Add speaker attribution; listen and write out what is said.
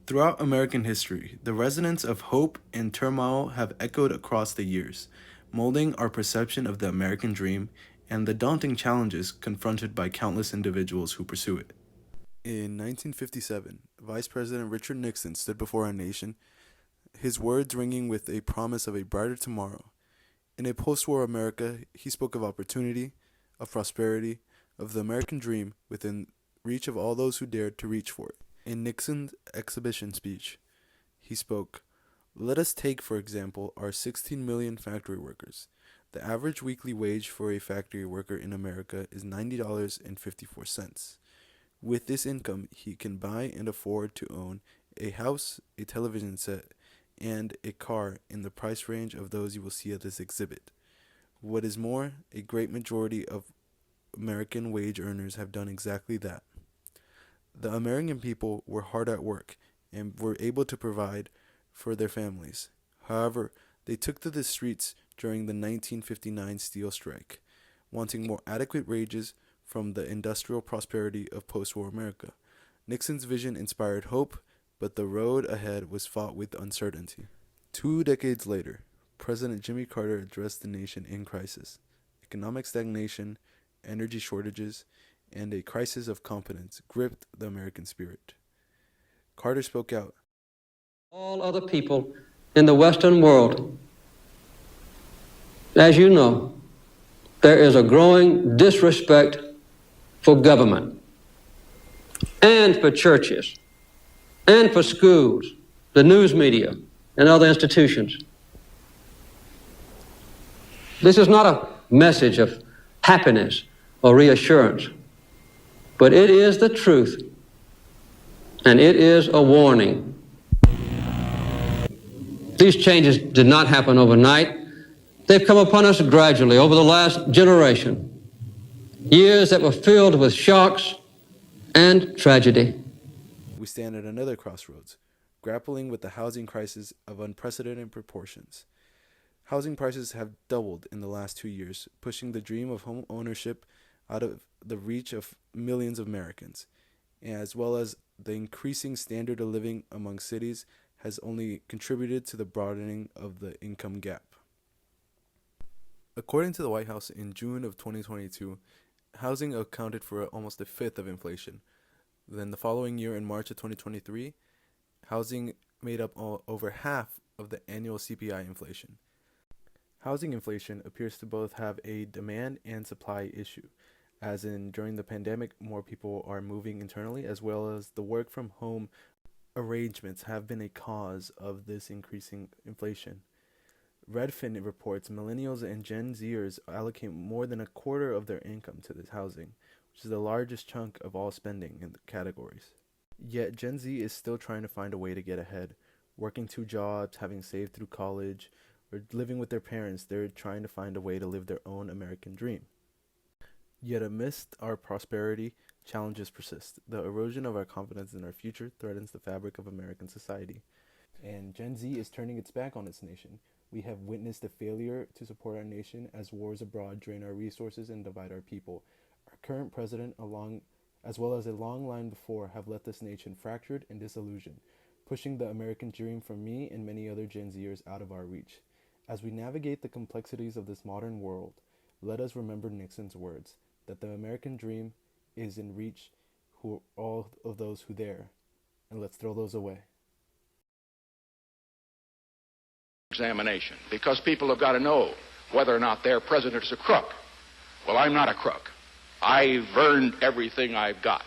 Speaker 1: Throughout American history, the resonance of hope and turmoil have echoed across the years, molding our perception of the American dream and the daunting challenges confronted by countless individuals who pursue it. In 1957, Vice President Richard Nixon stood before our nation, his words ringing with a promise of a brighter tomorrow. In a post-war America, he spoke of opportunity, of prosperity, of the American dream within reach of all those who dared to reach for it. In Nixon's exhibition speech, he spoke, "Let us take, for example, our 16 million factory workers. The average weekly wage for a factory worker in America is $90.54. With this income, he can buy and afford to own a house, a television set, and a car in the price range of those you will see at this exhibit. What is more, a great majority of American wage earners have done exactly that. The American people were hard at work and were able to provide for their families. However, they took to the streets during the 1959 steel strike, wanting more adequate wages from the industrial prosperity of post-war America. Nixon's vision inspired hope, but the road ahead was fraught with uncertainty. 2 decades later, President Jimmy Carter addressed the nation in crisis. Economic stagnation, energy shortages, and a crisis of confidence gripped the American spirit. Carter spoke out.
Speaker 2: All other people in the Western world, as you know, there is a growing disrespect for government and for churches and for schools, the news media, and other institutions. This is not a message of happiness or reassurance, but it is the truth, and it is a warning. These changes did not happen overnight. They've come upon us gradually over the last generation. Years that were filled with shocks and tragedy.
Speaker 1: We stand at another crossroads, grappling with the housing crisis of unprecedented proportions. Housing prices have doubled in the last 2 years, pushing the dream of home ownership out of the reach of millions of Americans, as well as the increasing standard of living among cities has only contributed to the broadening of the income gap. According to the White House in June of 2022, housing accounted for almost a fifth of inflation. Then the following year, in March of 2023, housing made up over half of the annual CPI inflation. Housing inflation appears to both have a demand and supply issue, as in during the pandemic, more people are moving internally, as well as the work from home arrangements have been a cause of this increasing inflation. Redfin reports millennials and Gen Zers allocate more than a quarter of their income to this housing, which is the largest chunk of all spending in the categories. Yet Gen Z is still trying to find a way to get ahead, working 2 jobs, having saved through college, or living with their parents. They're trying to find a way to live their own American dream. Yet amidst our prosperity, challenges persist. The erosion of our confidence in our future threatens the fabric of American society. And Gen Z is turning its back on its nation. We have witnessed the failure to support our nation as wars abroad drain our resources and divide our people. Our current president, as well as a long line before, have left this nation fractured and disillusioned, pushing the American dream for me and many other Gen Zers out of our reach. As we navigate the complexities of this modern world, let us remember Nixon's words, that the American dream is in reach for all of those who dare, and let's throw those away.
Speaker 3: Examination, because people have got to know whether or not their president is a crook. Well, I'm not a crook. I've earned everything I've got.